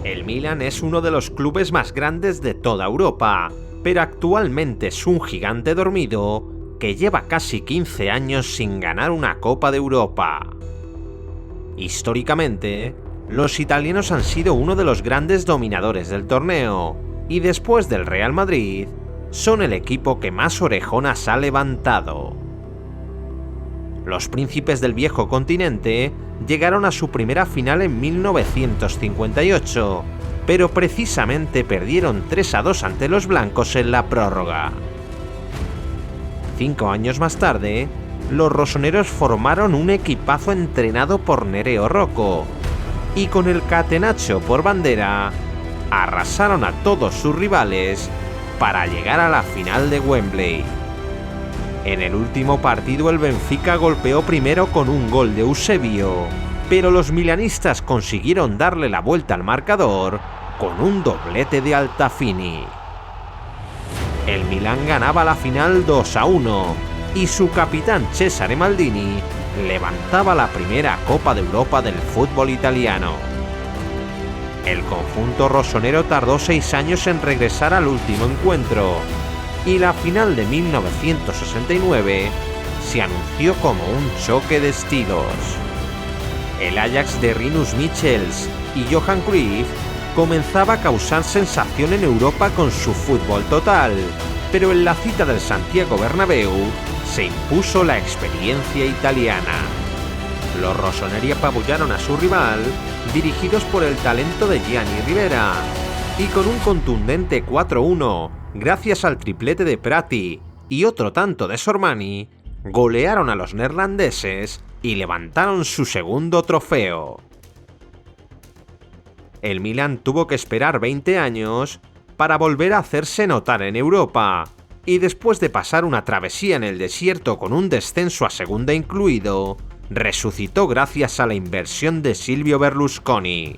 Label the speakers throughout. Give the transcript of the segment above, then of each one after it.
Speaker 1: El Milan es uno de los clubes más grandes de toda Europa, pero actualmente es un gigante dormido que lleva casi 15 años sin ganar una Copa de Europa. Históricamente, los italianos han sido uno de los grandes dominadores del torneo, y después del Real Madrid, son el equipo que más orejonas ha levantado. Los príncipes del viejo continente llegaron a su primera final en 1958, pero precisamente perdieron 3-2 ante los blancos en la prórroga. 5 años más tarde, los rosoneros formaron un equipazo entrenado por Nereo Rocco, y con el Catenaccio por bandera, arrasaron a todos sus rivales para llegar a la final de Wembley. En el último partido el Benfica golpeó primero con un gol de Eusebio, pero los milanistas consiguieron darle la vuelta al marcador con un doblete de Altafini. El Milan ganaba la final 2-1 y su capitán Cesare Maldini levantaba la primera Copa de Europa del fútbol italiano. El conjunto rosonero tardó 6 años en regresar al último encuentro, y la final de 1969 se anunció como un choque de estilos. El Ajax de Rinus Michels y Johan Cruyff comenzaba a causar sensación en Europa con su fútbol total, pero en la cita del Santiago Bernabéu se impuso la experiencia italiana. Los rosoneri apabullaron a su rival, dirigidos por el talento de Gianni Rivera, y con un contundente 4-1, gracias al triplete de Prati y otro tanto de Sormani, golearon a los neerlandeses y levantaron su segundo trofeo. El Milan tuvo que esperar 20 años para volver a hacerse notar en Europa, y después de pasar una travesía en el desierto con un descenso a segunda incluido, resucitó gracias a la inversión de Silvio Berlusconi.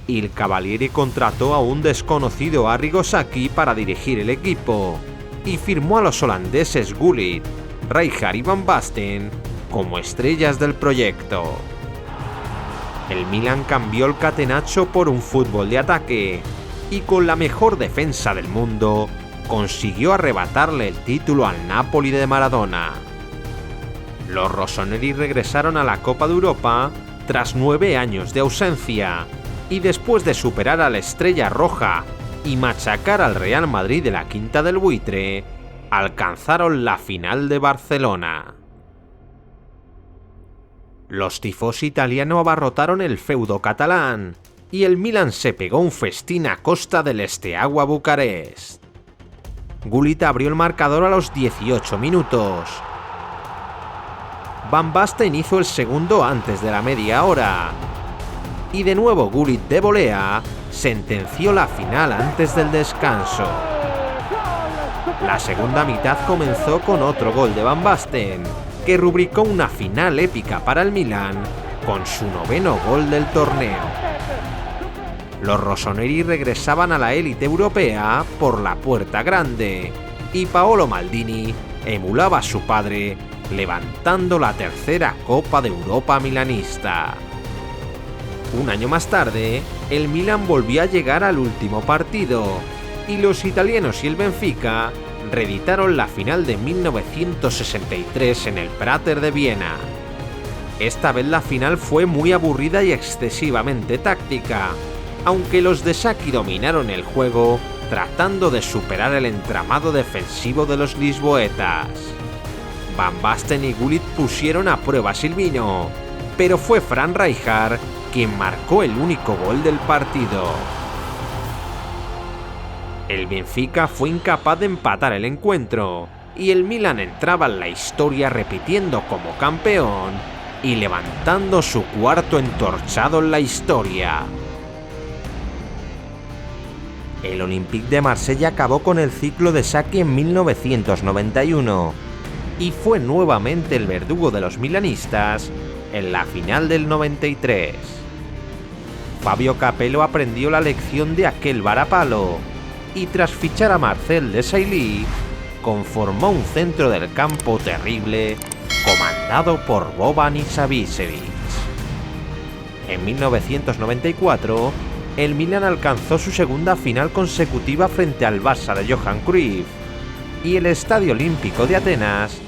Speaker 1: Il Cavaliere contrató a un desconocido Arrigo Sacchi para dirigir el equipo y firmó a los holandeses Gullit, Rijkaard y Van Basten como estrellas del proyecto. El Milan cambió el catenaccio por un fútbol de ataque y con la mejor defensa del mundo consiguió arrebatarle el título al Napoli de Maradona. Los rossoneri regresaron a la Copa de Europa tras 9 años de ausencia, y después de superar a la Estrella Roja y machacar al Real Madrid de la Quinta del Buitre, alcanzaron la final de Barcelona. Los tifosi italianos abarrotaron el feudo catalán y el Milan se pegó un festín a costa del Steaua Bucarest. Gullit abrió el marcador a los 18 minutos. Van Basten hizo el segundo antes de la media hora. Y de nuevo Gullit de volea sentenció la final antes del descanso. La segunda mitad comenzó con otro gol de Van Basten, que rubricó una final épica para el Milan con su 9º gol del torneo. Los rossoneri regresaban a la élite europea por la puerta grande, y Paolo Maldini emulaba a su padre levantando la tercera Copa de Europa milanista. Un año más tarde, el Milan volvió a llegar al último partido, y los italianos y el Benfica reeditaron la final de 1963 en el Prater de Viena. Esta vez la final fue muy aburrida y excesivamente táctica, aunque los de Sacchi dominaron el juego tratando de superar el entramado defensivo de los lisboetas. Van Basten y Gullit pusieron a prueba a Silvino, pero fue Frank Rijkaard quien marcó el único gol del partido. El Benfica fue incapaz de empatar el encuentro, y el Milan entraba en la historia repitiendo como campeón y levantando su cuarto entorchado en la historia. El Olympique de Marsella acabó con el ciclo de Sacchi en 1991 y fue nuevamente el verdugo de los milanistas en la final del 93. Fabio Capello aprendió la lección de aquel varapalo y tras fichar a Marcel Desailly conformó un centro del campo terrible comandado por Boban Savicevic. En 1994, el Milan alcanzó su segunda final consecutiva frente al Barça de Johan Cruyff, y el Estadio Olímpico de Atenas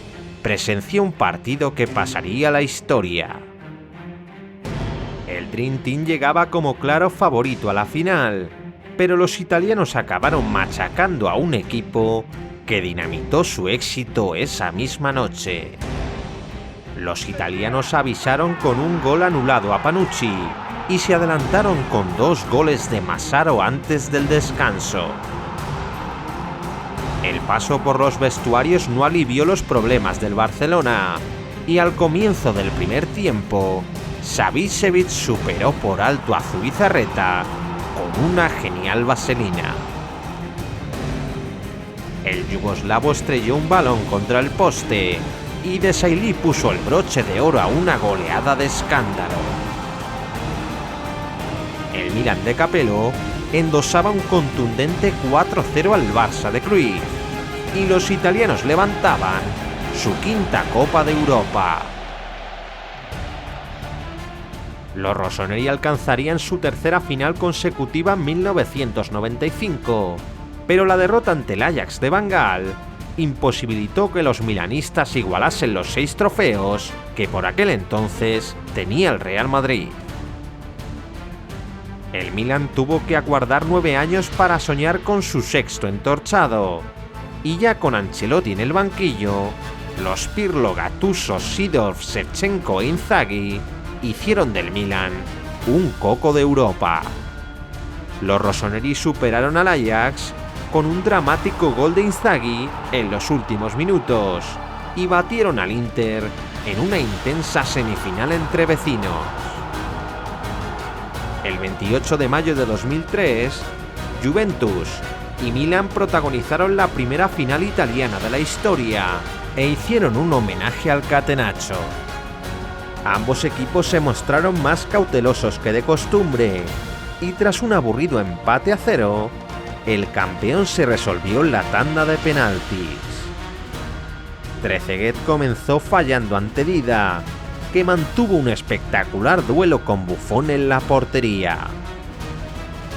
Speaker 1: presenció un partido que pasaría a la historia. El Dream Team llegaba como claro favorito a la final, pero los italianos acabaron machacando a un equipo que dinamitó su éxito esa misma noche. Los italianos avisaron con un gol anulado a Panucci y se adelantaron con 2 goles de Massaro antes del descanso. El paso por los vestuarios no alivió los problemas del Barcelona, y al comienzo del primer tiempo, Savicevic superó por alto a Zubizarreta con una genial vaselina. El yugoslavo estrelló un balón contra el poste y Desailly puso el broche de oro a una goleada de escándalo. El Milan de Capello endosaba un contundente 4-0 al Barça de Cruyff y los italianos levantaban su 5ª Copa de Europa. Los rossoneri alcanzarían su 3ª final consecutiva en 1995, pero la derrota ante el Ajax de Van Gaal imposibilitó que los milanistas igualasen los 6 trofeos que por aquel entonces tenía el Real Madrid. El Milan tuvo que aguardar 9 años para soñar con su 6º entorchado, y ya con Ancelotti en el banquillo, los Pirlo, Gattuso, Seedorf, Shevchenko e Inzaghi hicieron del Milan un coco de Europa. Los rossoneri superaron al Ajax con un dramático gol de Inzaghi en los últimos minutos y batieron al Inter en una intensa semifinal entre vecinos. El 28 de mayo de 2003, Juventus y Milan protagonizaron la primera final italiana de la historia e hicieron un homenaje al Catenaccio. Ambos equipos se mostraron más cautelosos que de costumbre, y tras un aburrido empate a 0, el campeón se resolvió en la tanda de penaltis. Trezeguet comenzó fallando ante Dida, que mantuvo un espectacular duelo con Buffon en la portería.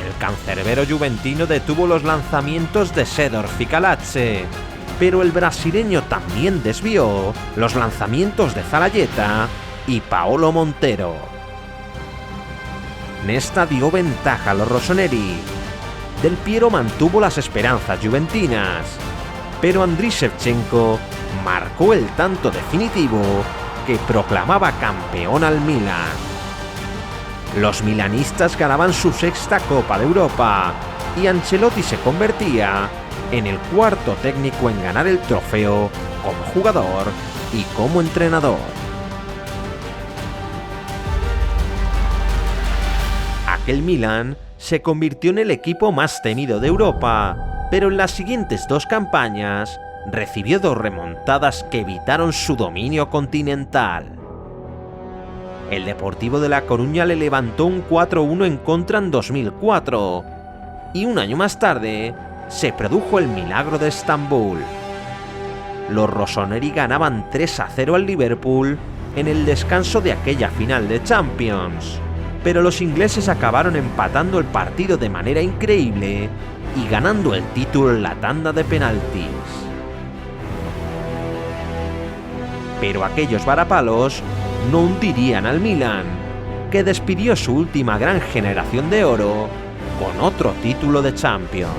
Speaker 1: El cancerbero juventino detuvo los lanzamientos de Seedorf y Calazze, pero el brasileño también desvió los lanzamientos de Zalayeta y Paolo Montero. Nesta dio ventaja a los rossoneri. Del Piero mantuvo las esperanzas juventinas, pero Andriy Shevchenko marcó el tanto definitivo que proclamaba campeón al Milan. Los milanistas ganaban su 6ª Copa de Europa y Ancelotti se convertía en el 4º técnico en ganar el trofeo como jugador y como entrenador. Aquel Milan se convirtió en el equipo más temido de Europa, pero en las siguientes 2 campañas recibió 2 remontadas que evitaron su dominio continental. El Deportivo de La Coruña le levantó un 4-1 en contra en 2004, y un año más tarde se produjo el milagro de Estambul. Los rossoneri ganaban 3-0 al Liverpool en el descanso de aquella final de Champions, pero los ingleses acabaron empatando el partido de manera increíble y ganando el título en la tanda de penaltis. Pero aquellos varapalos no hundirían al Milan, que despidió su última gran generación de oro con otro título de Champions.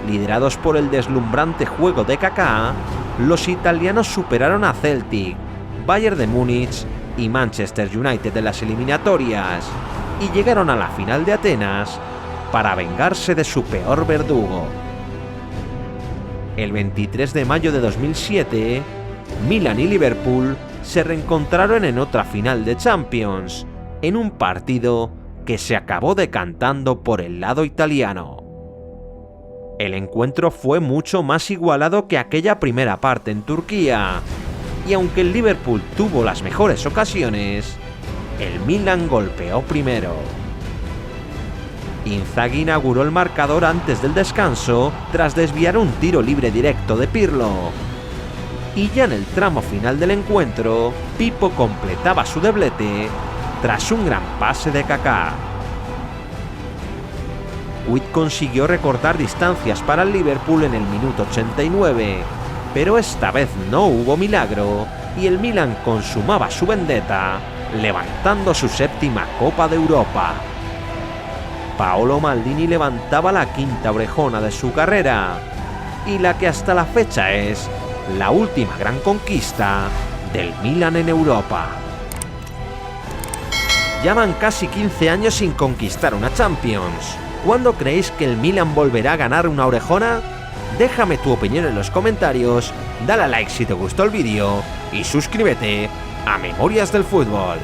Speaker 1: Liderados por el deslumbrante juego de Kaká, los italianos superaron a Celtic, Bayern de Múnich y Manchester United en las eliminatorias y llegaron a la final de Atenas para vengarse de su peor verdugo. El 23 de mayo de 2007, Milan y Liverpool se reencontraron en otra final de Champions, en un partido que se acabó decantando por el lado italiano. El encuentro fue mucho más igualado que aquella primera parte en Turquía, y aunque el Liverpool tuvo las mejores ocasiones, el Milan golpeó primero. Inzaghi inauguró el marcador antes del descanso tras desviar un tiro libre directo de Pirlo. Y ya en el tramo final del encuentro, Pipo completaba su doblete tras un gran pase de Kaká. Witt consiguió recortar distancias para el Liverpool en el minuto 89, pero esta vez no hubo milagro y el Milan consumaba su vendetta, levantando su séptima Copa de Europa. Paolo Maldini levantaba la quinta orejona de su carrera y la que hasta la fecha es la última gran conquista del Milan en Europa. Ya van casi 15 años sin conquistar una Champions. ¿Cuándo creéis que el Milan volverá a ganar una orejona? Déjame tu opinión en los comentarios, dale a like si te gustó el vídeo y suscríbete a Memorias del Fútbol.